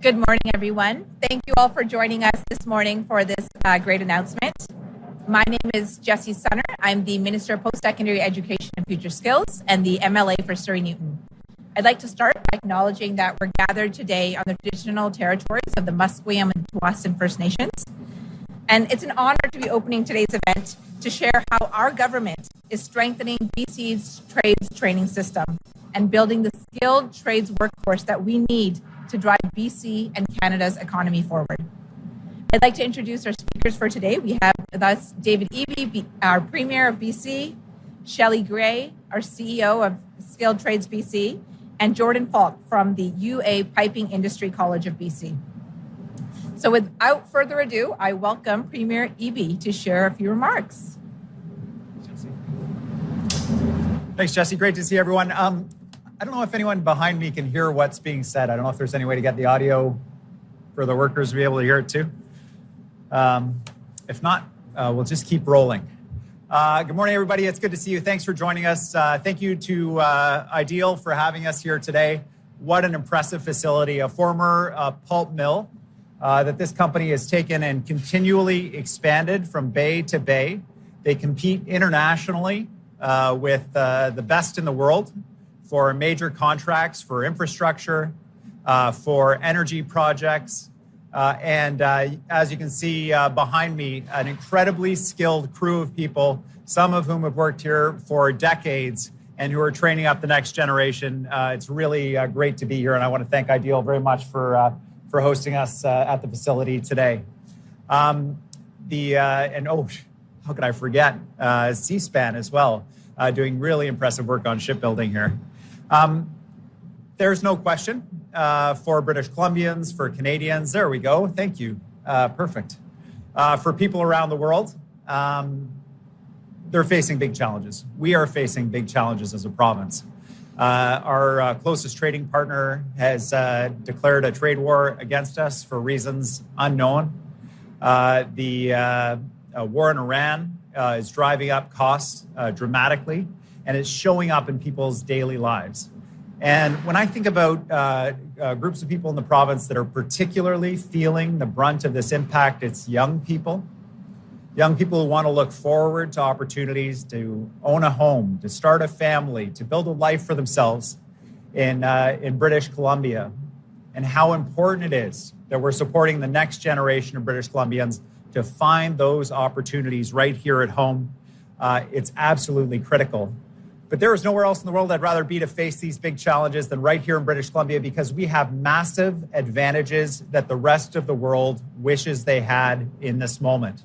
Good morning, everyone. Thank you all for joining us this morning for this great announcement. My name is Jessie Sunner. I'm the Minister of Post-Secondary Education and Future Skills and the MLA for Surrey Newton. I'd like to start by acknowledging that we're gathered today on the traditional territories of the Musqueam and Tsawwassen First Nations. And it's an honor to be opening today's event to share how our government is strengthening BC's trades training system and building the skilled trades workforce that we need to drive BC and Canada's economy forward. I'd like to introduce our speakers for today. We have with us David Eby, our Premier of BC, Shelley Gray, our CEO of SkilledTradesBC, and Jordan Falk from the UA Piping Industry College of BC. So without further ado, I welcome Premier Eby to share a few remarks. Thanks, Jessie. Great to see everyone. I don't know if anyone behind me can hear what's being said. I don't know if there's any way to get the audio for the workers to be able to hear it too. If not, we'll just keep rolling. Good morning, everybody. It's good to see you. Thanks for joining us. Thank you to Ideal for having us here today. What an impressive facility, a former pulp mill that this company has taken and continually expanded from bay to bay. They compete internationally with the best in the world for major contracts, for infrastructure, for energy projects. And as you can see behind me, an incredibly skilled crew of people, some of whom have worked here for decades and who are training up the next generation. It's really great to be here, and I want to thank Ideal very much for hosting us at the facility today. How could I forget? C-SPAN as well, doing really impressive work on shipbuilding here. There's no question for British Columbians, for Canadians. There we go. Thank you. Perfect. For people around the world, they're facing big challenges. We are facing big challenges as a province. Our closest trading partner has declared a trade war against us for reasons unknown. The war in Iran is driving up costs dramatically, and it's showing up in people's daily lives. And when I think about groups of people in the province that are particularly feeling the brunt of this impact, it's young people who want to look forward to opportunities to own a home, to start a family, to build a life for themselves in British Columbia, and how important it is that we're supporting the next generation of British Columbians to find those opportunities right here at home. It's absolutely critical. But there is nowhere else in the world I'd rather be to face these big challenges than right here in British Columbia, because we have massive advantages that the rest of the world wishes they had in this moment.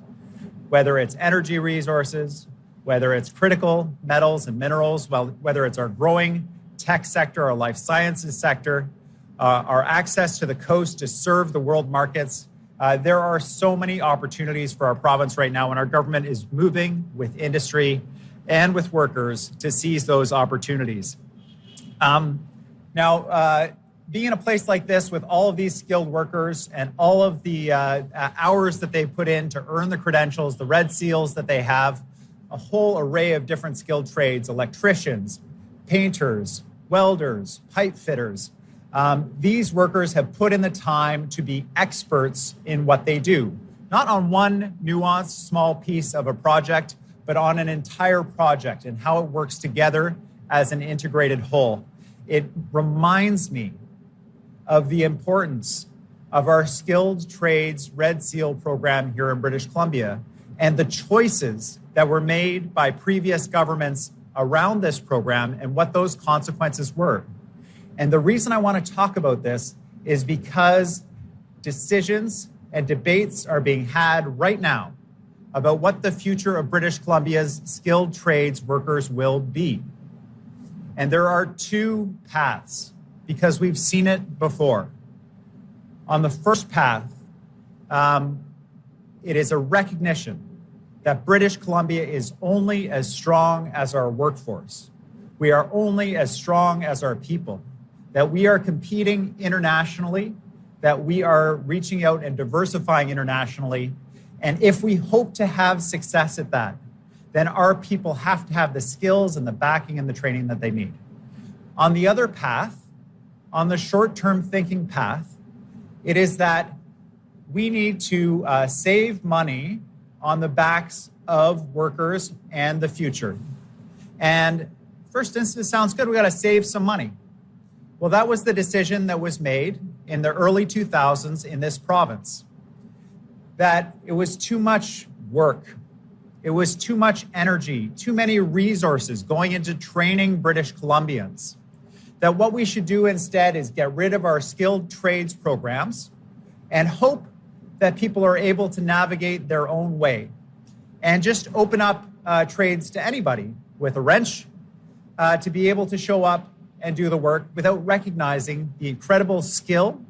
Whether it's energy resources, whether it's critical metals and minerals, whether it's our growing tech sector, our life sciences sector, our access to the coast to serve the world markets. There are so many opportunities for our province right now, and our government is moving with industry and with workers to seize those opportunities. Now, being in a place like this with all of these skilled workers and all of the hours that they put in to earn the credentials, the red seals that they have, a whole array of different skilled trades, electricians, painters, welders, pipe fitters. These workers have put in the time to be experts in what they do, not on one nuanced small piece of a project, but on an entire project and how it works together as an integrated whole. It reminds me of the importance of our Skilled Trades Red Seal program here in British Columbia and the choices that were made by previous governments around this program and what those consequences were. And the reason I want to talk about this is because decisions and debates are being had right now about what the future of British Columbia's skilled trades workers will be. And there are two paths, because we've seen it before. On the first path, it is a recognition that British Columbia is only as strong as our workforce. We are only as strong as our people, that we are competing internationally, that we are reaching out and diversifying internationally. And if we hope to have success at that, then our people have to have the skills and the backing and the training that they need. On the other path, on the short-term thinking path, It is that we need to save money on the backs of workers and the future. And first instance, sounds good. We got to save some money. Well, that was the decision that was made in the early 2000s in this province, that it was too much work. It was too much energy, too many resources going into training British Columbians. That what we should do instead is get rid of our skilled trades programs and hope that people are able to navigate their own way and just open up trades to anybody with a wrench to be able to show up and do the work without recognizing the incredible skill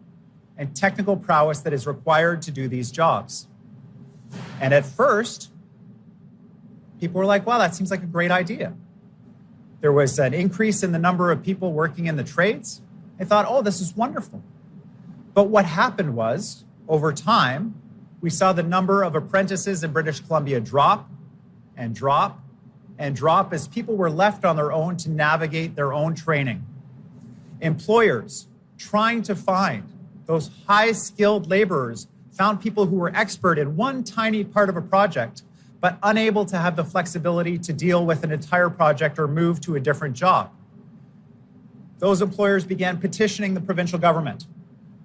and technical prowess that is required to do these jobs. And at first, people were like, wow, that seems like a great idea. There was an increase in the number of people working in the trades. I thought, oh, this is wonderful. But what happened was, over time, we saw the number of apprentices in British Columbia drop and drop and drop as people were left on their own to navigate their own training. Employers trying to find those high-skilled laborers found people who were expert in one tiny part of a project, but unable to have the flexibility to deal with an entire project or move to a different job. Those employers began petitioning the provincial government.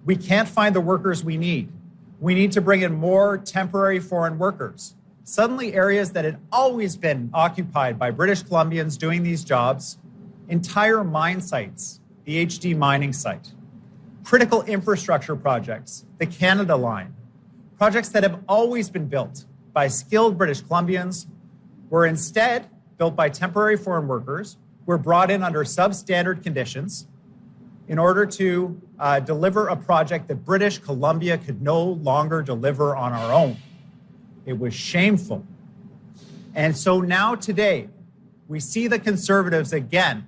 We can't find the workers we need. We need to bring in more temporary foreign workers. Suddenly, areas that had always been occupied by British Columbians doing these jobs, entire mine sites, the HD mining site, critical infrastructure projects, the Canada Line, projects that have always been built by skilled British Columbians were instead built by temporary foreign workers, were brought in under substandard conditions in order to deliver a project that British Columbia could no longer deliver on our own. It was shameful. And so now today, we see the Conservatives again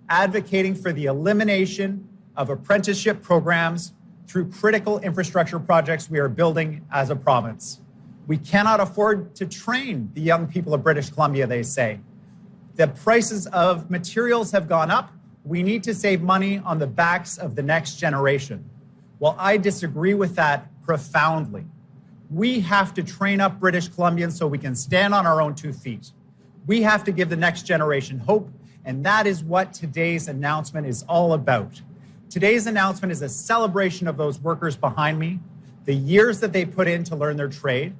advocating for the elimination of apprenticeship programs through critical infrastructure projects we are building as a province. We cannot afford to train the young people of British Columbia, they say. The prices of materials have gone up. We need to save money on the backs of the next generation. Well, I disagree with that profoundly. We have to train up British Columbians so we can stand on our own 2 feet. We have to give the next generation hope, and that is what today's announcement is all about. Today's announcement is a celebration of those workers behind me, the years that they put in to learn their trade,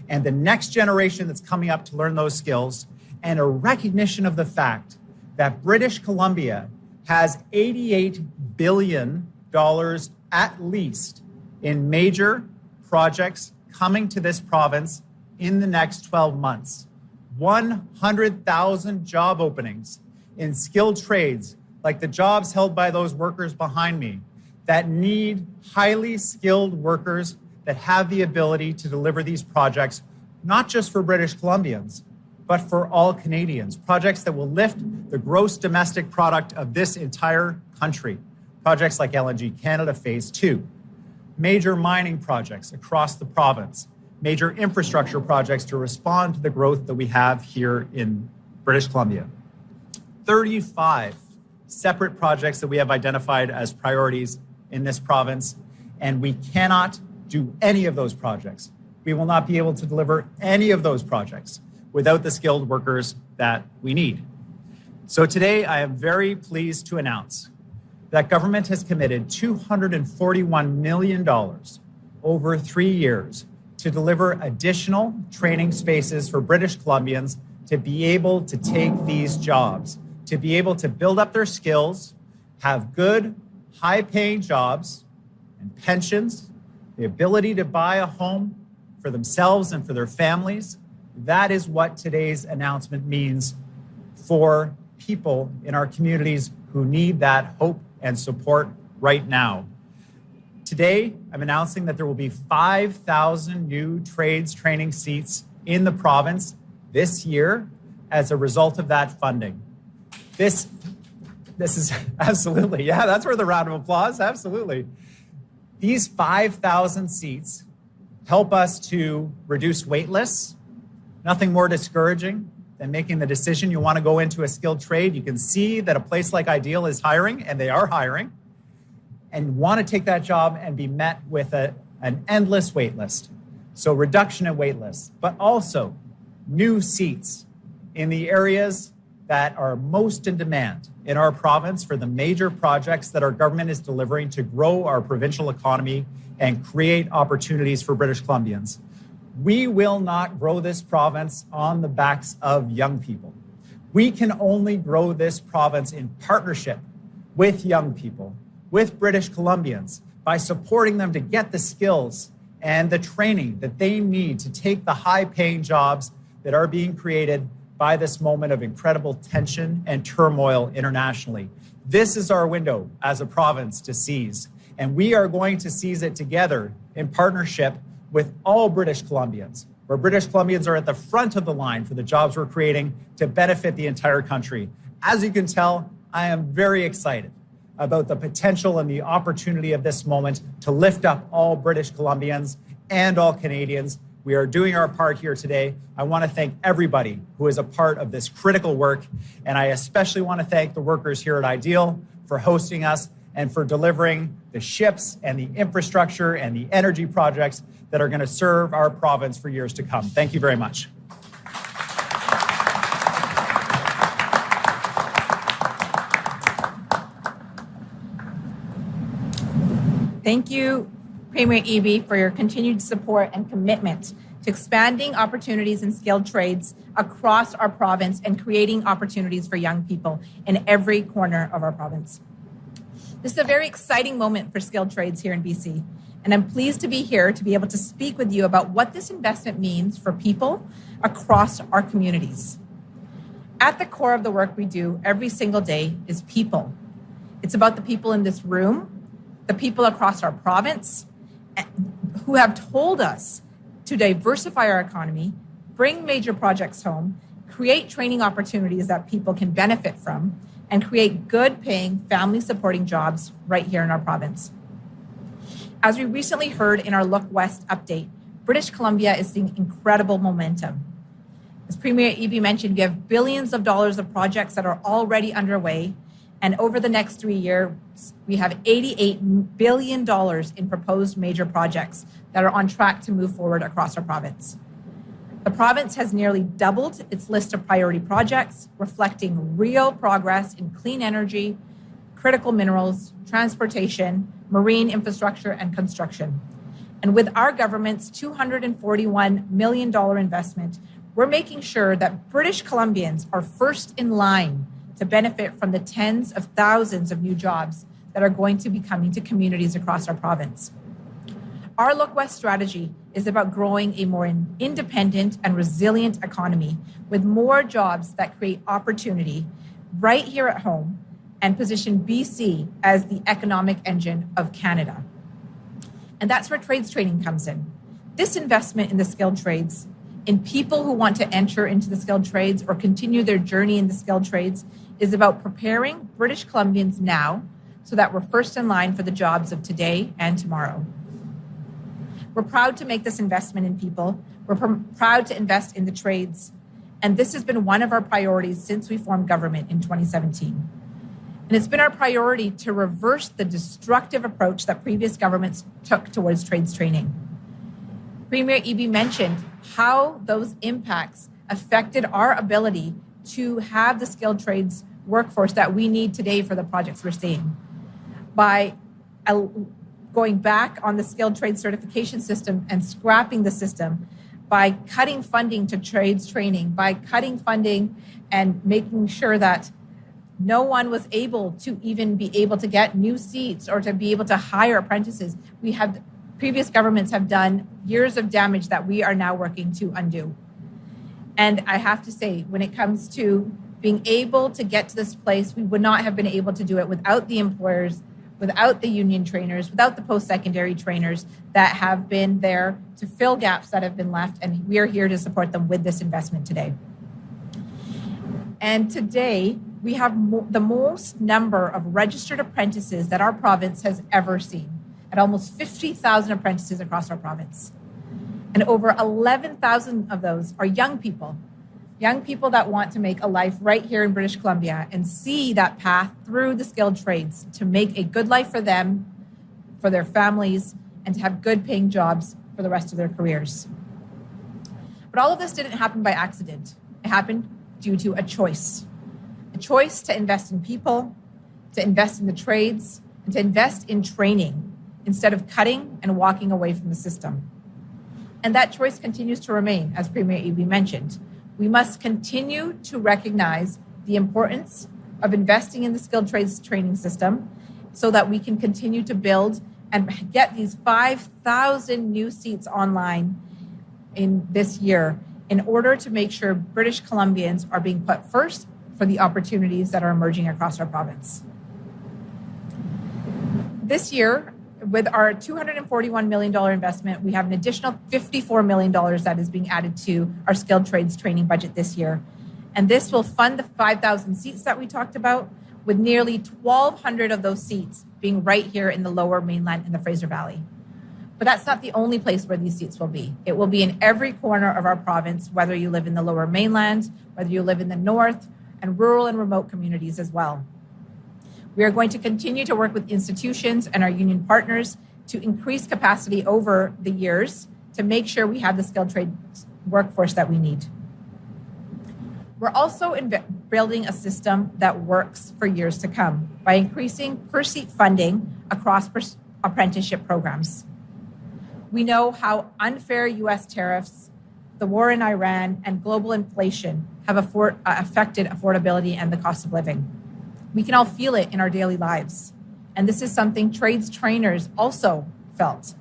and the next generation that's coming up to learn those skills, and a recognition of the fact that British Columbia has $88 billion at least in major projects coming to this province in the next 12 months. 100,000 job openings in skilled trades, like the jobs held by those workers behind me, that need highly skilled workers that have the ability to deliver these projects, not just for British Columbians, but for all Canadians. Projects that will lift the gross domestic product of this entire country. Projects like LNG Canada Phase 2. Major mining projects across the province, major infrastructure projects to respond to the growth that we have here in British Columbia. 35 separate projects that we have identified as priorities in this province, and we cannot do any of those projects. We will not be able to deliver any of those projects without the skilled workers that we need. So today, I am very pleased to announce that government has committed $241 million over 3 years to deliver additional training spaces for British Columbians to be able to take these jobs, to be able to build up their skills, have good, high-paying jobs and pensions, the ability to buy a home for themselves and for their families. That is what today's announcement means for people in our communities who need that hope and support right now. Today, I'm announcing that there will be 5,000 new trades training seats in the province this year as a result of that funding. This is absolutely, yeah, that's worth a round of applause, absolutely. These 5,000 seats help us to reduce wait lists. Nothing more discouraging than making the decision you want to go into a skilled trade. You can see that a place like Ideal is hiring, and they are hiring. and want to take that job and be met with an endless wait list. So reduction in wait lists, but also new seats in the areas that are most in demand in our province for the major projects that our government is delivering to grow our provincial economy and create opportunities for British Columbians. We will not grow this province on the backs of young people. We can only grow this province in partnership with young people, with British Columbians, by supporting them to get the skills and the training that they need to take the high-paying jobs that are being created by this moment of incredible tension and turmoil internationally. This is our window as a province to seize, and we are going to seize it together in partnership with all British Columbians, where British Columbians are at the front of the line for the jobs we're creating to benefit the entire country. As you can tell, I am very excited about the potential and the opportunity of this moment to lift up all British Columbians and all Canadians. We are doing our part here today. I want to thank everybody who is a part of this critical work, and I especially want to thank the workers here at Ideal for hosting us and for delivering the ships and the infrastructure and the energy projects that are going to serve our province for years to come. Thank you very much. Thank you, Premier Eby, for your continued support and commitment to expanding opportunities in skilled trades across our province and creating opportunities for young people in every corner of our province. This is a very exciting moment for skilled trades here in BC, and I'm pleased to be here to be able to speak with you about what this investment means for people across our communities. At the core of the work we do every single day is people. It's about the people in this room, the people across our province who have told us to diversify our economy, bring major projects home, create training opportunities that people can benefit from, and create good-paying, family-supporting jobs right here in our province. As we recently heard in our Look West update, British Columbia is seeing incredible momentum. As Premier Eby mentioned, we have billions of dollars of projects that are already underway, and over the next 3 years, we have $88 billion in proposed major projects that are on track to move forward across our province. The province has nearly doubled its list of priority projects, reflecting real progress in clean energy, critical minerals, transportation, marine infrastructure, and construction. And with our government's $241 million investment, we're making sure that British Columbians are first in line to benefit from the tens of thousands of new jobs that are going to be coming to communities across our province. Our Look West strategy is about growing a more independent and resilient economy with more jobs that create opportunity right here at home and position BC as the economic engine of Canada. And that's where trades training comes in. This investment in the skilled trades, in people who want to enter into the skilled trades or continue their journey in the skilled trades, is about preparing British Columbians now so that we're first in line for the jobs of today and tomorrow. We're proud to make this investment in people. We're proud to invest in the trades. And this has been one of our priorities since we formed government in 2017. And it's been our priority to reverse the destructive approach that previous governments took towards trades training. Premier Eby mentioned how those impacts affected our ability to have the skilled trades workforce that we need today for the projects we're seeing. By going back on the skilled trade certification system and scrapping the system, by cutting funding to trades training, by cutting funding and making sure that no one was able to even be able to get new seats or to be able to hire apprentices. Previous governments have done years of damage that we are now working to undo. And I have to say, when it comes to being able to get to this place, we would not have been able to do it without the employers, without the union trainers, without the post-secondary trainers that have been there to fill gaps that have been left. And we are here to support them with this investment today. And today, we have the most number of registered apprentices that our province has ever seen, at almost 50,000 apprentices across our province. And over 11,000 of those are young people that want to make a life right here in British Columbia and see that path through the skilled trades to make a good life for them, for their families, and to have good paying jobs for the rest of their careers. But all of this didn't happen by accident. It happened due to a choice to invest in people, to invest in the trades, and to invest in training instead of cutting and walking away from the system. And that choice continues to remain, as Premier Eby mentioned. We must continue to recognize the importance of investing in the skilled trades training system so that we can continue to build and get these 5,000 new seats online in this year in order to make sure British Columbians are being put first for the opportunities that are emerging across our province. This year, with our $241 million investment, we have an additional $54 million that is being added to our skilled trades training budget this year. And this will fund the 5,000 seats that we talked about, with nearly 1,200 of those seats being right here in the Lower Mainland in the Fraser Valley. But that's not the only place where these seats will be. It will be in every corner of our province, whether you live in the Lower Mainland, whether you live in the north, and rural and remote communities as well. We are going to continue to work with institutions and our union partners to increase capacity over the years to make sure we have the skilled trade workforce that we need. We're also building a system that works for years to come by increasing per-seat funding across apprenticeship programs. We know how unfair U.S. tariffs, the war in Iran, and global inflation have affected affordability and the cost of living. We can all feel it in our daily lives. And this is something trades trainers also felt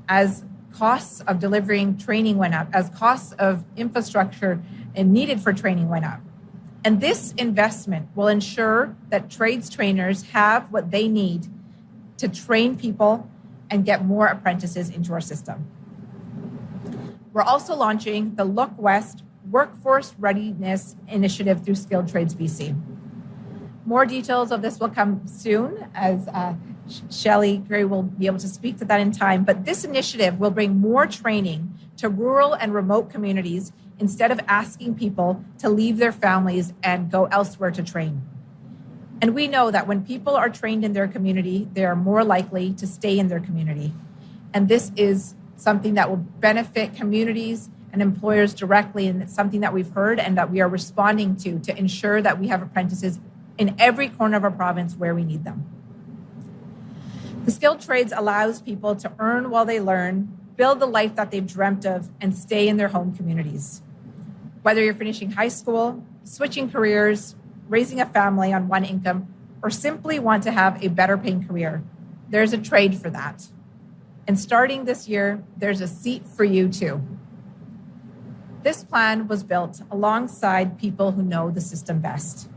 as costs of delivering training went up, as costs of infrastructure needed for training went up. And this investment will ensure that trades trainers have what they need to train people and get more apprentices into our system. We're also launching the Look West Workforce Readiness Initiative through SkilledTradesBC. More details of this will come soon, as Shelley Gray will be able to speak to that in time. But this initiative will bring more training to rural and remote communities instead of asking people to leave their families and go elsewhere to train. And we know that when people are trained in their community, they are more likely to stay in their community. And this is something that will benefit communities and employers directly, and it's something that we've heard and that we are responding to ensure that we have apprentices in every corner of our province where we need them. The skilled trades allows people to earn while they learn, build the life that they've dreamt of, and stay in their home communities. Whether you're finishing high school, switching careers, raising a family on one income, or simply want to have a better paying career, there's a trade for that. And starting this year, there's a seat for you too. This plan was built alongside people who know the system best.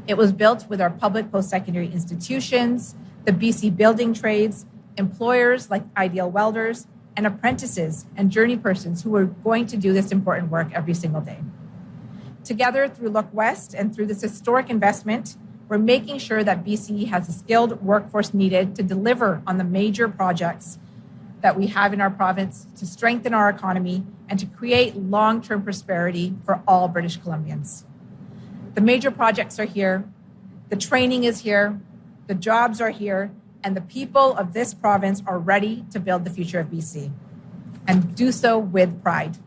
It was built with our public post-secondary institutions, the BC building trades, employers like Ideal Welders, and apprentices and journey persons who are going to do this important work every single day. Together, through Look West and through this historic investment, we're making sure that BC has the skilled workforce needed to deliver on the major projects that we have in our province to strengthen our economy and to create long-term prosperity for all British Columbians. The major projects are here, the training is here, the jobs are here, and the people of this province are ready to build the future of BC and do so with pride.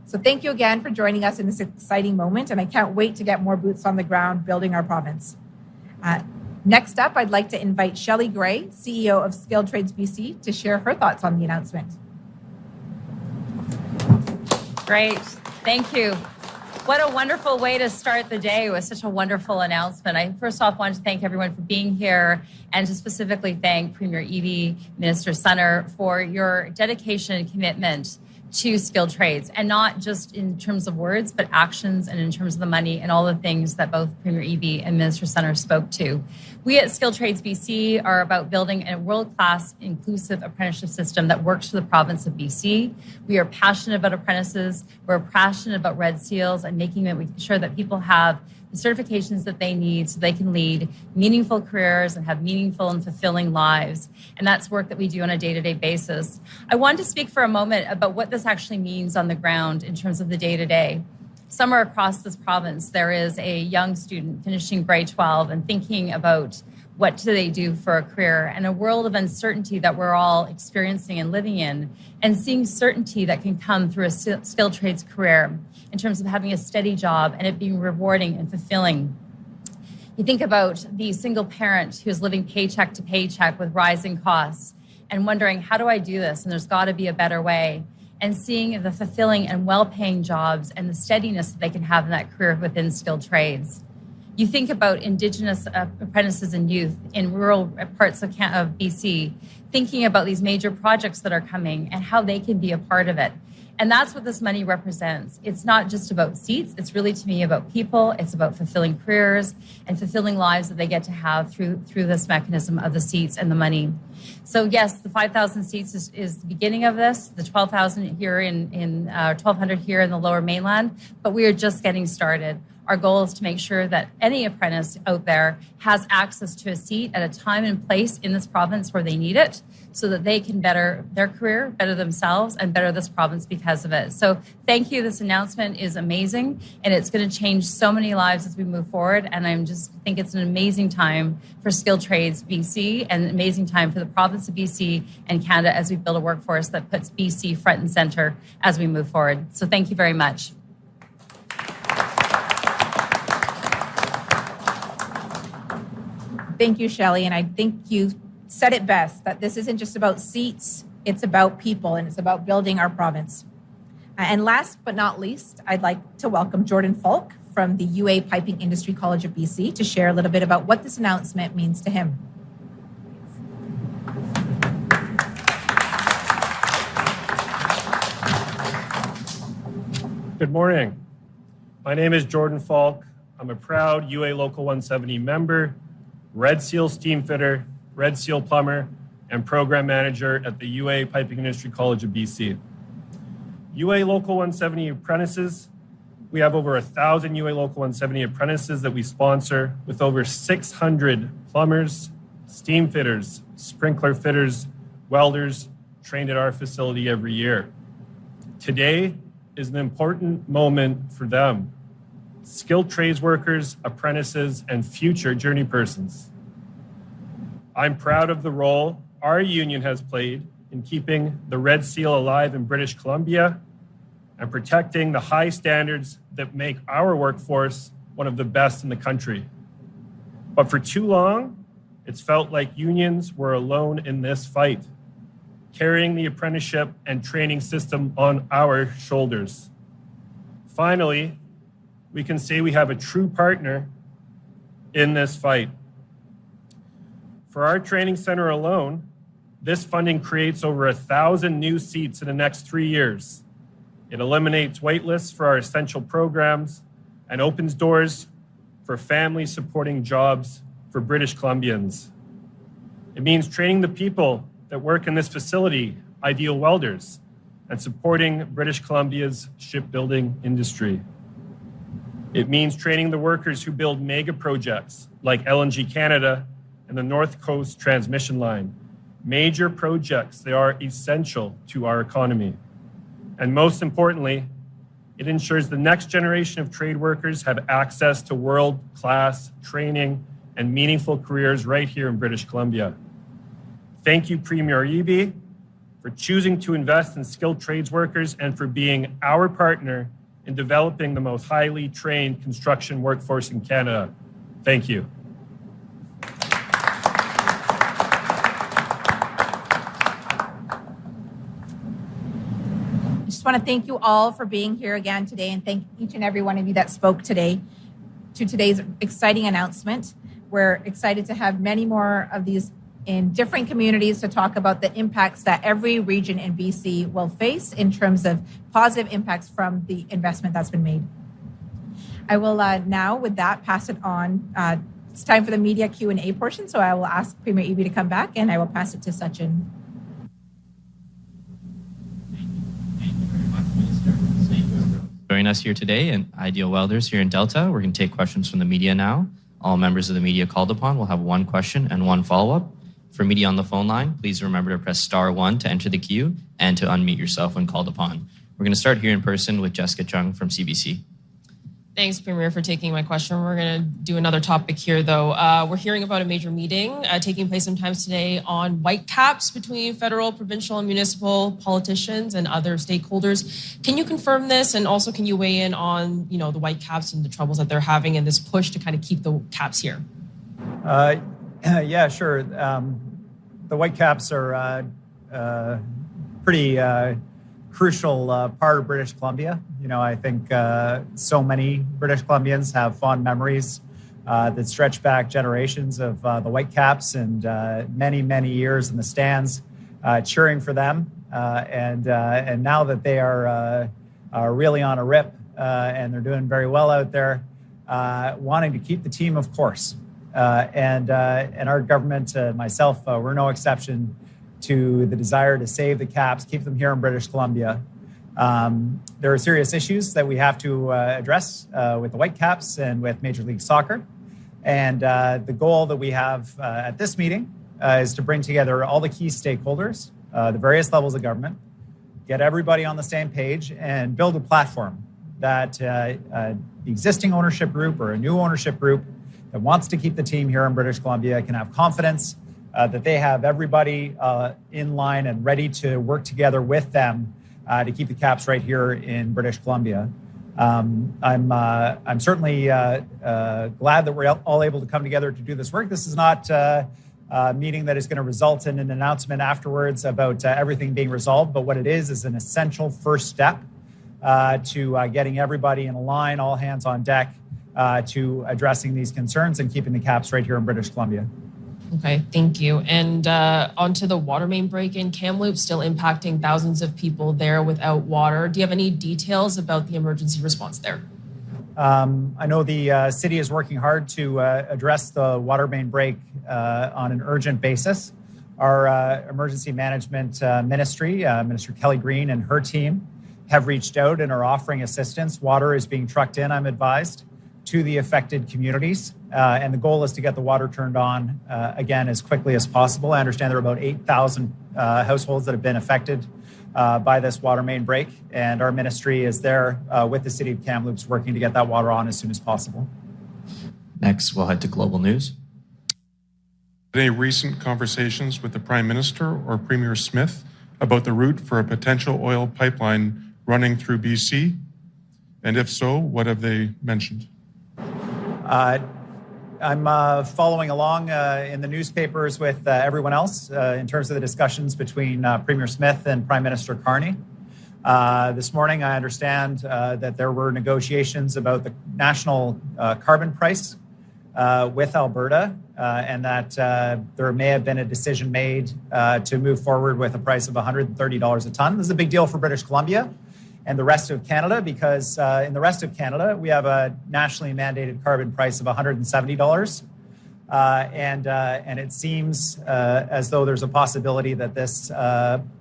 So thank you again for joining us in this exciting moment, and I can't wait to get more boots on the ground building our province. Next up, I'd like to invite Shelley Gray, CEO of SkilledTradesBC, to share her thoughts on the announcement. Great. Thank you. What a wonderful way to start the day with such a wonderful announcement. I first off want to thank everyone for being here and to specifically thank Premier Eby, Minister Sunner, for your dedication and commitment to skilled trades, and not just in terms of words, but actions and in terms of the money and all the things that both Premier Eby and Minister Sunner spoke to. We at SkilledTradesBC are about building a world-class inclusive apprenticeship system that works for the province of BC. We are passionate about apprentices. We're passionate about red seals and making sure that people have the certifications that they need so they can lead meaningful careers and have meaningful and fulfilling lives. And that's work that we do on a day-to-day basis. I want to speak for a moment about what this actually means on the ground in terms of the day-to-day. Somewhere across this province, there is a young student finishing grade 12 and thinking about what do they do for a career? And a world of uncertainty that we're all experiencing and living in, and seeing certainty that can come through a skilled trades career in terms of having a steady job and it being rewarding and fulfilling. You think about the single parent who's living paycheck to paycheck with rising costs and wondering, how do I do this? And there's got to be a better way. And seeing the fulfilling and well-paying jobs and the steadiness that they can have in that career within skilled trades. You think about Indigenous apprentices and youth in rural parts of BC, thinking about these major projects that are coming and how they can be a part of it. And that's what this money represents. It's not just about seats. It's really, to me, about people. It's about fulfilling careers and fulfilling lives that they get to have through this mechanism of the seats and the money. So yes, the 5,000 seats is the beginning of this, the 12,000 here in 1,200 here in the Lower Mainland, but we are just getting started. Our goal is to make sure that any apprentice out there has access to a seat at a time and place in this province where they need it, so that they can better their career, better themselves, and better this province because of it. So thank you. This announcement is amazing, and it's going to change so many lives as we move forward. And I just think it's an amazing time for Skilled Trades BC, and an amazing time for the province of BC and Canada as we build a workforce that puts BC front and center as we move forward. So thank you very much. Thank you, Shelley. And I think you said it best, that this isn't just about seats, it's about people, and it's about building our province. And last but not least, I'd like to welcome Jordan Falk from the UA Piping Industry College of BC to share a little bit about what this announcement means to him. Good morning. My name is Jordan Falk. I'm a proud UA Local 170 member, Red Seal steam fitter, Red Seal plumber, and program manager at the UA Piping Industry College of BC. UA Local 170 apprentices, we have over 1,000 UA Local 170 apprentices that we sponsor, with over 600 plumbers, steam fitters, sprinkler fitters, welders trained at our facility every year. Today is an important moment for them, skilled trades workers, apprentices, and future journey persons. I'm proud of the role our union has played in keeping the Red Seal alive in British Columbia and protecting the high standards that make our workforce one of the best in the country. But for too long, it's felt like unions were alone in this fight, carrying the apprenticeship and training system on our shoulders. Finally, we can say we have a true partner in this fight. For our training center alone, this funding creates over 1,000 new seats in the next 3 years. It eliminates waitlists for our essential programs and opens doors for families supporting jobs for British Columbians. It means training the people that work in this facility, Ideal Welders, and supporting British Columbia's shipbuilding industry. It means training the workers who build mega projects like LNG Canada and the North Coast Transmission Line. Major projects, they are essential to our economy. And most importantly, it ensures the next generation of trade workers have access to world-class training and meaningful careers right here in British Columbia. Thank you, Premier Eby, for choosing to invest in skilled trades workers and for being our partner in developing the most highly trained construction workforce in Canada. Thank you. I just want to thank you all for being here again today, and thank each and every one of you that spoke today to today's exciting announcement. We're excited to have many more of these in different communities to talk about the impacts that every region in BC will face in terms of positive impacts from the investment that's been made. I will now, with that, pass it on. It's time for the media Q&A portion, so I will ask Premier Eby to come back, and I will pass it to Sachin. Joining us here today in Ideal Welders here in Delta. We're going to take questions from the media now. All members of the media called upon will have one question and one follow-up. For media on the phone line, please remember to press *1 to enter the queue and to unmute yourself when called upon. We're going to start here in person with Jessica Chung from CBC. Thanks, Premier, for taking my question. We're going to do another topic here, though. We're hearing about a major meeting taking place sometimes today on white caps between federal, provincial, and municipal politicians and other stakeholders. Can you confirm this? And also, can you weigh in on, the white caps and the troubles that they're having and this push to kind of keep the caps here? Yeah, sure. The white caps are pretty crucial part of British Columbia. I think so many British Columbians have fond memories that stretch back generations of the Whitecaps and many, many years in the stands cheering for them. And now that they are really on a rip and they're doing very well out there, wanting to keep the team, of course. And our government, myself, we're no exception to the desire to save the Caps, keep them here in British Columbia. There are serious issues that we have to address with the Whitecaps and with Major League Soccer. And the goal that we have at this meeting is to bring together all the key stakeholders, the various levels of government, get everybody on the same page and build a platform that the existing ownership group or a new ownership group that wants to keep the team here in British Columbia can have confidence that they have everybody in line and ready to work together with them to keep the Caps right here in British Columbia. I'm certainly glad that we're all able to come together to do this work. This is not a meeting that is going to result in an announcement afterwards about everything being resolved, but what it is an essential first step to getting everybody in a line, all hands on deck, to addressing these concerns and keeping the Caps right here in British Columbia. Okay, thank you. And onto the water main break in Kamloops, still impacting thousands of people there without water. Do you have any details about the emergency response there? I know the city is working hard to address the water main break on an urgent basis. Our emergency management ministry, Minister Kelly Green and her team, have reached out and are offering assistance. Water is being trucked in, I'm advised, to the affected communities. And the goal is to get the water turned on again as quickly as possible. I understand there are about 8,000 households that have been affected by this water main break. And our ministry is there with the city of Kamloops working to get that water on as soon as possible. Next, we'll head to global news. Any recent conversations with the Prime Minister or Premier Smith about the route for a potential oil pipeline running through BC? And if so, what have they mentioned? I'm following along in the newspapers with everyone else in terms of the discussions between Premier Smith and Prime Minister Carney. This morning, I understand that there were negotiations about the national carbon price with Alberta and that there may have been a decision made to move forward with a price of $130 a ton. This is a big deal for British Columbia and the rest of Canada, because in the rest of Canada, we have a nationally mandated carbon price of $170. And it seems as though there's a possibility that this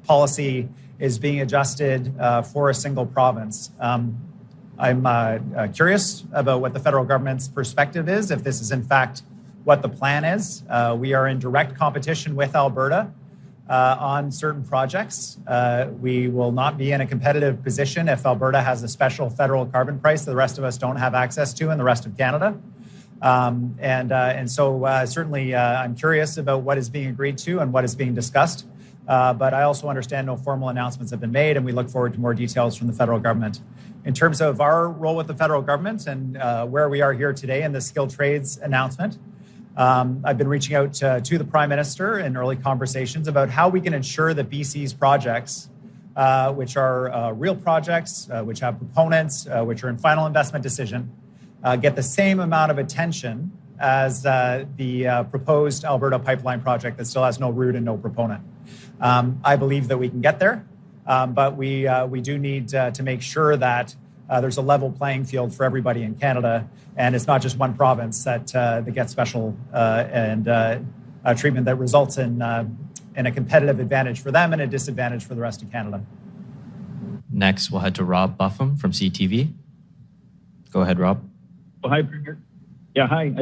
policy is being adjusted for a single province. I'm curious about what the federal government's perspective is, if this is in fact what the plan is. We are in direct competition with Alberta on certain projects. We will not be in a competitive position if Alberta has a special federal carbon price that the rest of us don't have access to in the rest of Canada. And so certainly I'm curious about what is being agreed to and what is being discussed. But I also understand no formal announcements have been made, and we look forward to more details from the federal government. In terms of our role with the federal government and where we are here today in the Skilled Trades announcement, I've been reaching out to the Prime Minister in early conversations about how we can ensure that BC's projects, which are real projects, which have proponents, which are in final investment decision, get the same amount of attention as the proposed Alberta pipeline project that still has no route and no proponent. I believe that we can get there, but we do need to make sure that there's a level playing field for everybody in Canada, and it's not just one province that gets special and treatment that results in a competitive advantage for them and a disadvantage for the rest of Canada. Next, we'll head to Rob Buffum from CTV. Go ahead, Rob. Well, hi, Premier. Yeah, hi.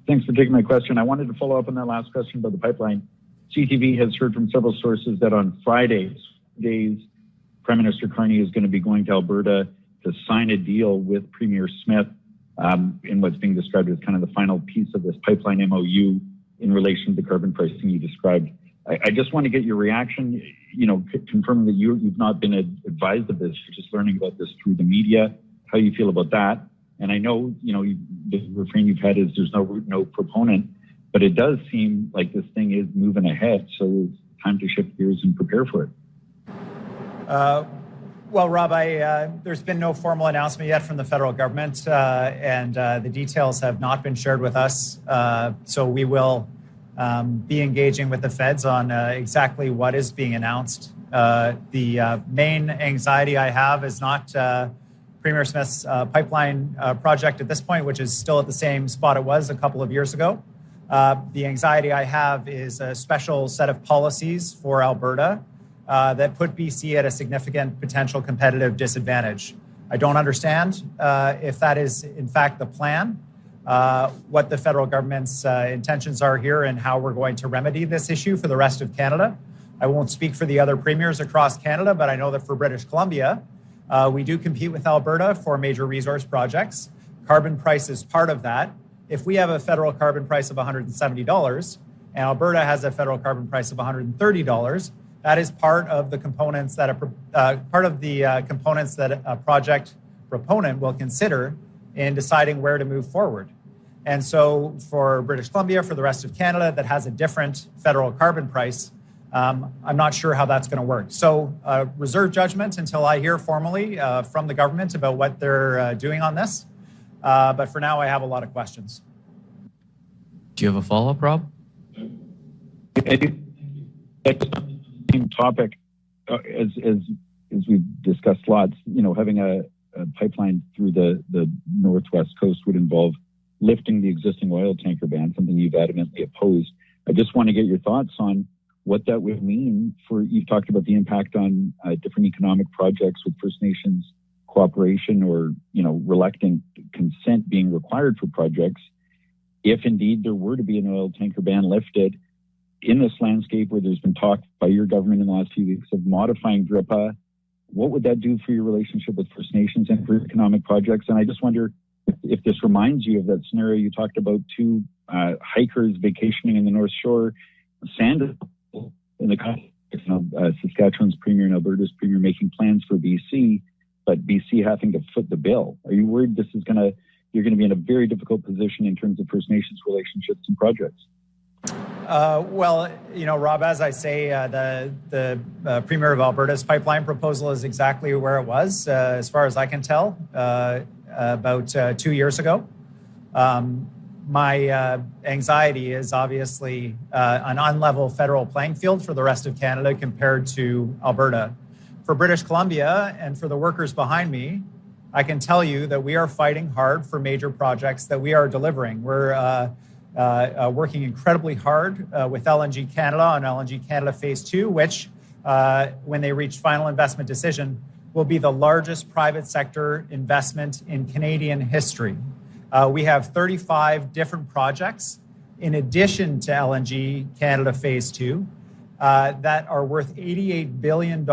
Thanks for taking my question. I wanted to follow up on that last question about the pipeline. CTV has heard from several sources that on Fridays, Prime Minister Carney is going to be going to Alberta to sign a deal with Premier Smith in what's being described as kind of the final piece of this pipeline MOU in relation to the carbon pricing you described. I just want to get your reaction, confirming that you've not been advised of this, you're just learning about this through the media, how you feel about that. And I know, the refrain you've had is there's no root, no proponent, but it does seem like this thing is moving ahead. So it's time to shift gears and prepare for it. Well, Rob, there's been no formal announcement yet from the federal government, and the details have not been shared with us. So we will be engaging with the feds on exactly what is being announced. The main anxiety I have is not Premier Smith's pipeline project at this point, which is still at the same spot it was a couple of years ago. The anxiety I have is a special set of policies for Alberta that put BC at a significant potential competitive disadvantage. I don't understand if that is in fact the plan, what the federal government's intentions are here and how we're going to remedy this issue for the rest of Canada. I won't speak for the other premiers across Canada, but I know that for British Columbia, we do compete with Alberta for major resource projects. Carbon price is part of that. If we have a federal carbon price of $170 and Alberta has a federal carbon price of $130, that is part of the components that a project proponent will consider in deciding where to move forward. And so for British Columbia, for the rest of Canada that has a different federal carbon price, I'm not sure how that's going to work. So reserve judgment until I hear formally from the government about what they're doing on this. But for now, I have a lot of questions. Do you have a follow-up, Rob? Same topic, as we've discussed lots, having a pipeline through the northwest coast would involve lifting the existing oil tanker ban, something you've adamantly opposed. I just want to get your thoughts on what that would mean for, you've talked about the impact on different economic projects with First Nations cooperation or, reluctant consent being required for projects. If indeed there were to be an oil tanker ban lifted in this landscape where there's been talk by your government in the last few weeks of modifying DRIPA, what would that do for your relationship with First Nations and for economic projects? And I just wonder if this reminds you of that scenario you talked about, two hikers vacationing in the North Shore, sand in the context of Saskatchewan's premier and Alberta's premier making plans for BC, but BC having to foot the bill. Are you worried you're going to be in a very difficult position in terms of First Nations relationships and projects? Well, Rob, as I say, the Premier of Alberta's pipeline proposal is exactly where it was, as far as I can tell, about 2 years ago. My anxiety is obviously an unlevel federal playing field for the rest of Canada compared to Alberta. For British Columbia and for the workers behind me, I can tell you that we are fighting hard for major projects that we are delivering. We're working incredibly hard with LNG Canada on LNG Canada Phase 2, which, when they reach final investment decision, will be the largest private sector investment in Canadian history. We have 35 different projects in addition to LNG Canada Phase 2 that are worth $88 billion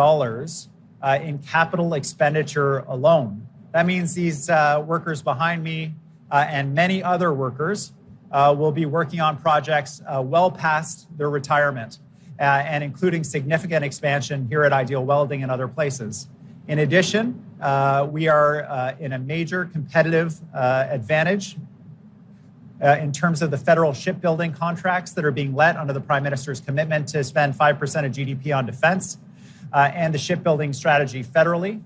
in capital expenditure alone. That means these workers behind me and many other workers will be working on projects well past their retirement and including significant expansion here at Ideal Welding and other places. In addition, we are in a major competitive advantage in terms of the federal shipbuilding contracts that are being let under the Prime Minister's commitment to spend 5% of GDP on defense and the shipbuilding strategy federally.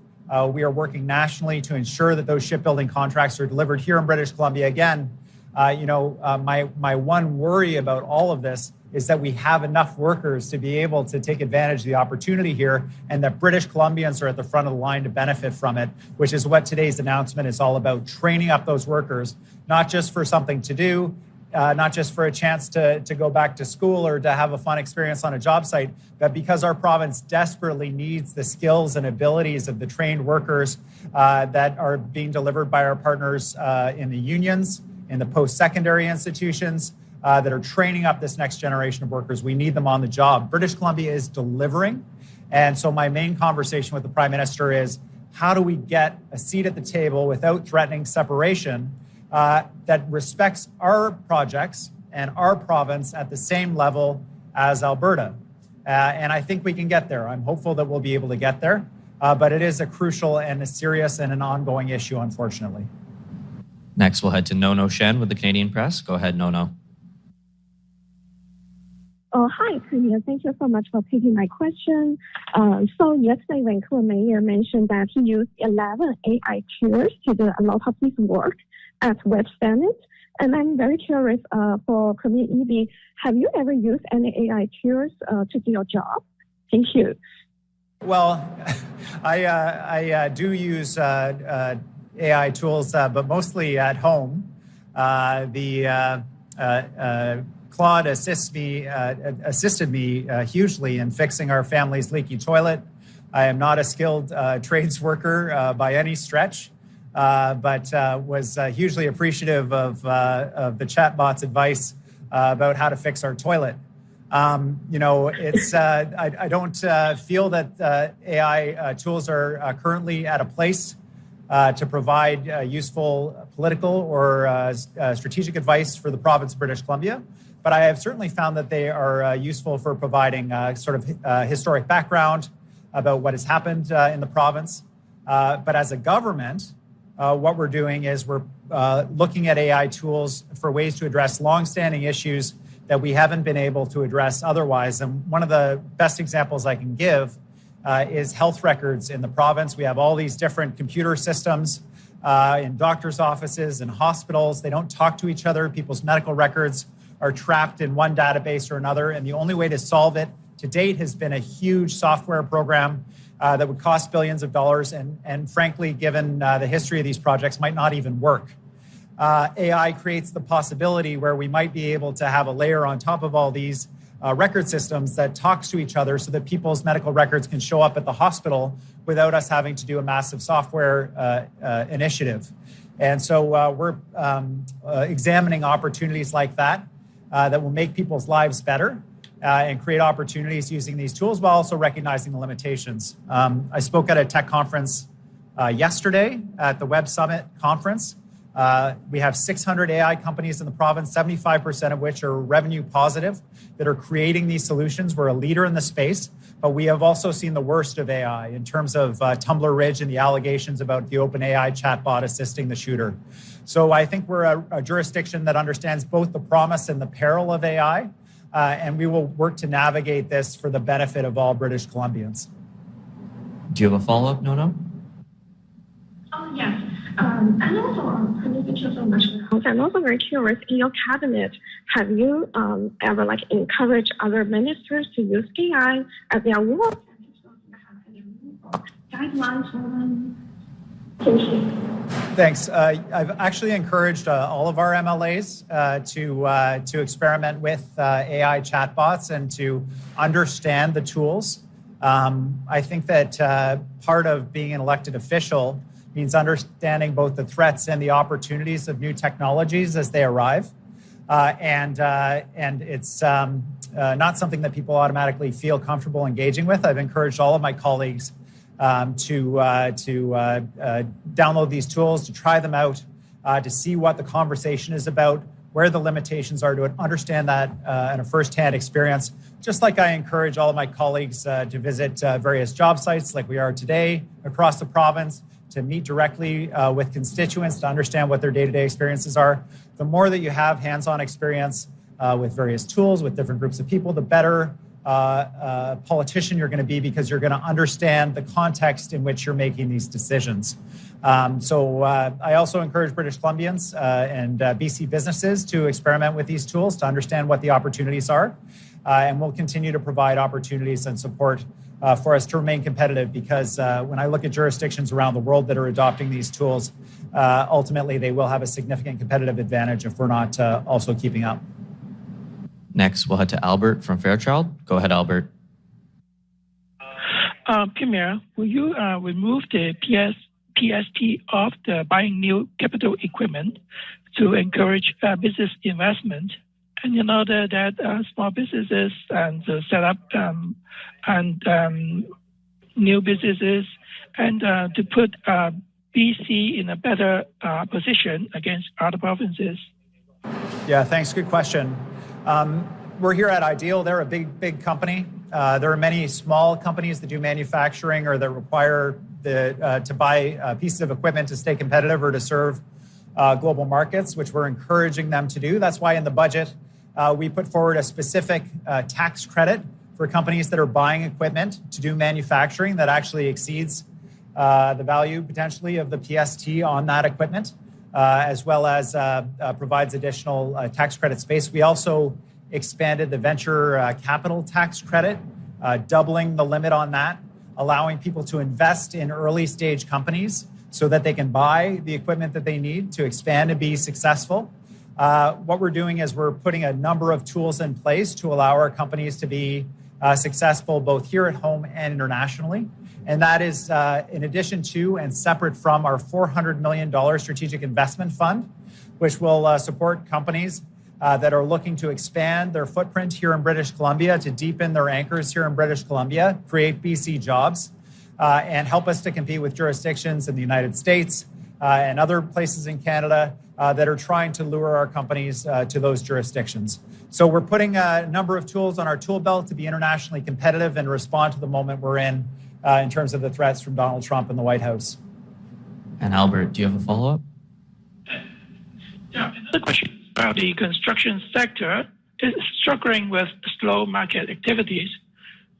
We are working nationally to ensure that those shipbuilding contracts are delivered here in British Columbia. Again, my one worry about all of this is that we have enough workers to be able to take advantage of the opportunity here and that British Columbians are at the front of the line to benefit from it, which is what today's announcement is all about, training up those workers, not just for something to do, not just for a chance to go back to school or to have a fun experience on a job site, but because our province desperately needs the skills and abilities of the trained workers that are being delivered by our partners in the unions, in the post-secondary institutions, that are training up this next generation of workers. We need them on the job. British Columbia is delivering. And so my main conversation with the Prime Minister is, how do we get a seat at the table without threatening separation that respects our projects and our province at the same level as Alberta. And I think we can get there. I'm hopeful that we'll be able to get there. But it is a crucial and a serious and an ongoing issue, unfortunately. Next, we'll head to Nono Shen with the Canadian Press. Go ahead, Nono. Hi, Premier. Thank you so much for taking my question. So yesterday, Vancouver Mayor mentioned that he used 11 AI tools to do a lot of his work at Web Summit. And I'm very curious for Premier Eby, have you ever used any AI tools to do your job? Thank you. Well, I do use AI tools, but mostly at home. Claude assisted me hugely in fixing our family's leaky toilet. I am not a skilled trades worker by any stretch, but was hugely appreciative of the chatbot's advice about how to fix our toilet. It's I don't feel that AI tools are currently at a place to provide useful political or strategic advice for the province of British Columbia. But I have certainly found that they are useful for providing sort of historic background about what has happened in the province. But as a government, what we're doing is we're looking at AI tools for ways to address longstanding issues that we haven't been able to address otherwise. And one of the best examples I can give is health records in the province. We have all these different computer systems in doctors' offices and hospitals. They don't talk to each other. People's medical records are trapped in one database or another. And the only way to solve it to date has been a huge software program that would cost billions of dollars. And frankly, given the history of these projects, might not even work. AI creates the possibility where we might be able to have a layer on top of all these record systems that talks to each other so that people's medical records can show up at the hospital without us having to do a massive software initiative. And so we're examining opportunities like that that will make people's lives better and create opportunities using these tools while also recognizing the limitations. I spoke at a tech conference yesterday at the Web Summit conference. We have 600 AI companies in the province, 75% of which are revenue positive, that are creating these solutions. We're a leader in the space, but we have also seen the worst of AI in terms of Tumbler Ridge and the allegations about the OpenAI chatbot assisting the shooter. So I think we're a jurisdiction that understands both the promise and the peril of AI, and we will work to navigate this for the benefit of all British Columbians. Do you have a follow-up, Nono? Yes. And also, thank you so much. I'm also very curious, in your cabinet, have you ever encouraged other ministers to use AI at their work? Guidelines for them? Thank you. Thanks. I've actually encouraged all of our MLAs to experiment with AI chatbots and to understand the tools. I think that part of being an elected official means understanding both the threats and the opportunities of new technologies as they arrive. And it's not something that people automatically feel comfortable engaging with. I've encouraged all of my colleagues to download these tools, to try them out, to see what the conversation is about, where the limitations are, to understand that in a firsthand experience. Just like I encourage all of my colleagues to visit various job sites like we are today across the province, to meet directly with constituents, to understand what their day-to-day experiences are. The more that you have hands-on experience with various tools, with different groups of people, the better politician you're going to be, because you're going to understand the context in which you're making these decisions. So I also encourage British Columbians and BC businesses to experiment with these tools to understand what the opportunities are. And we'll continue to provide opportunities and support for us to remain competitive, because when I look at jurisdictions around the world that are adopting these tools, ultimately they will have a significant competitive advantage if we're not also keeping up. Next, we'll head to Albert from Fairchild. Go ahead, Albert. Premier, will you remove the PST of the buying new capital equipment to encourage business investment? And you know that small businesses and set up and new businesses, and to put BC in a better position against other provinces? Yeah, thanks. Good question. We're here at Ideal. They're a big company. There are many small companies that do manufacturing or that require to buy pieces of equipment to stay competitive or to serve global markets, which we're encouraging them to do. That's why in the budget, we put forward a specific tax credit for companies that are buying equipment to do manufacturing that actually exceeds the value potentially of the PST on that equipment, as well as provides additional tax credit space. We also expanded the venture capital tax credit, doubling the limit on that, allowing people to invest in early stage companies so that they can buy the equipment that they need to expand and be successful. What we're doing is we're putting a number of tools in place to allow our companies to be successful both here at home and internationally. And that is in addition to and separate from our $400 million strategic investment fund, which will support companies that are looking to expand their footprint here in British Columbia, to deepen their anchors here in British Columbia, create BC jobs, and help us to compete with jurisdictions in the United States and other places in Canada that are trying to lure our companies to those jurisdictions. So we're putting a number of tools on our tool belt to be internationally competitive and respond to the moment we're in terms of the threats from Donald Trump and the White House. And Albert, do you have a follow-up? Yeah, another question about the construction sector is struggling with slow market activities.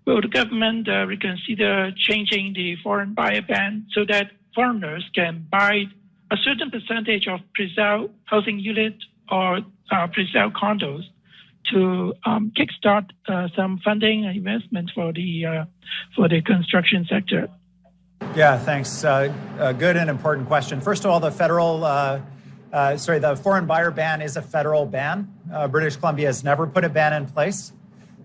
Will the government reconsider changing the foreign buyer ban so that foreigners can buy a certain percentage of pre-sale housing units or pre-sale condos to kickstart some funding and investment for the construction sector? Yeah, thanks. A good and important question. First of all, the foreign buyer ban is a federal ban. British Columbia has never put a ban in place,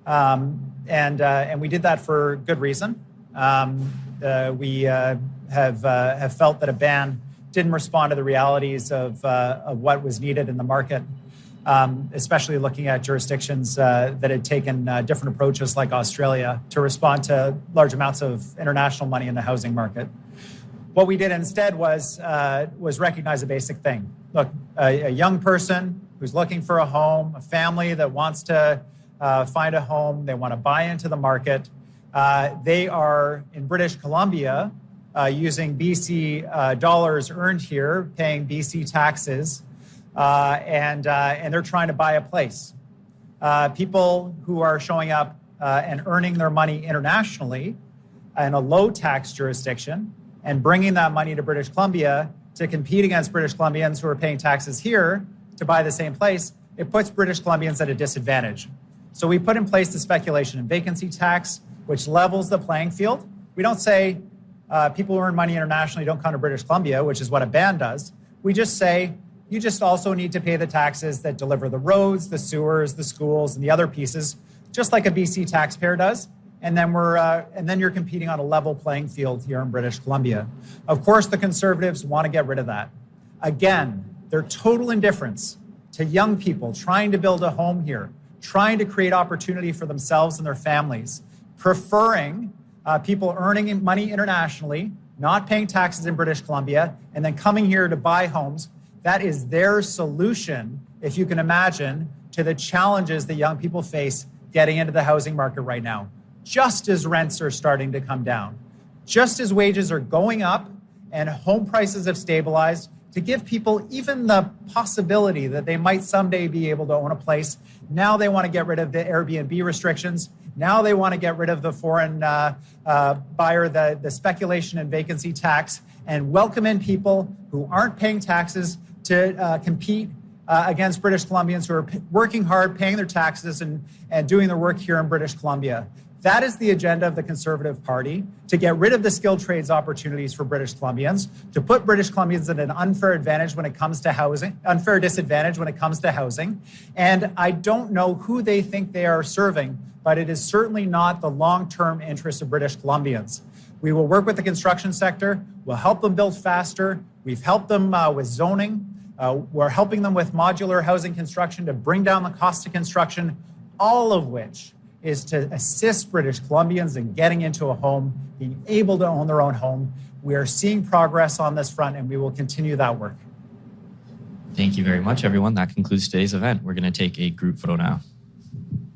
and we did that for good reason. We have felt that a ban didn't respond to the realities of what was needed in the market, especially looking at jurisdictions that had taken different approaches like Australia to respond to large amounts of international money in the housing market. What we did instead was recognize a basic thing. Look, a young person who's looking for a home, a family that wants to find a home, they want to buy into the market. They are in British Columbia using BC dollars earned here, paying BC taxes, and they're trying to buy a place. People who are showing up and earning their money internationally in a low tax jurisdiction and bringing that money to British Columbia to compete against British Columbians who are paying taxes here to buy the same place, it puts British Columbians at a disadvantage. So we put in place the speculation and vacancy tax, which levels the playing field. We don't say people who earn money internationally don't come to British Columbia, which is what a ban does. We just say you just also need to pay the taxes that deliver the roads, the sewers, the schools, and the other pieces, just like a BC taxpayer does. And then you're competing on a level playing field here in British Columbia. Of course, the Conservatives want to get rid of that. Again, their total indifference to young people trying to build a home here, trying to create opportunity for themselves and their families, preferring people earning money internationally, not paying taxes in British Columbia, and then coming here to buy homes. That is their solution, if you can imagine, to the challenges that young people face getting into the housing market right now. Just as rents are starting to come down, just as wages are going up and home prices have stabilized, to give people even the possibility that they might someday be able to own a place. Now they want to get rid of the Airbnb restrictions. Now they want to get rid of the foreign buyer, the speculation and vacancy tax, and welcome in people who aren't paying taxes to compete against British Columbians who are working hard, paying their taxes, and doing their work here in British Columbia. That is the agenda of the Conservative Party, to get rid of the skilled trades opportunities for British Columbians, to put British Columbians at an unfair disadvantage when it comes to housing. And I don't know who they think they are serving, but it is certainly not the long-term interests of British Columbians. We will work with the construction sector. We'll help them build faster. We've helped them with zoning. We're helping them with modular housing construction to bring down the cost of construction, all of which is to assist British Columbians in getting into a home, being able to own their own home. We are seeing progress on this front, and we will continue that work. Thank you very much, everyone. That concludes today's event. We're going to take a group photo now.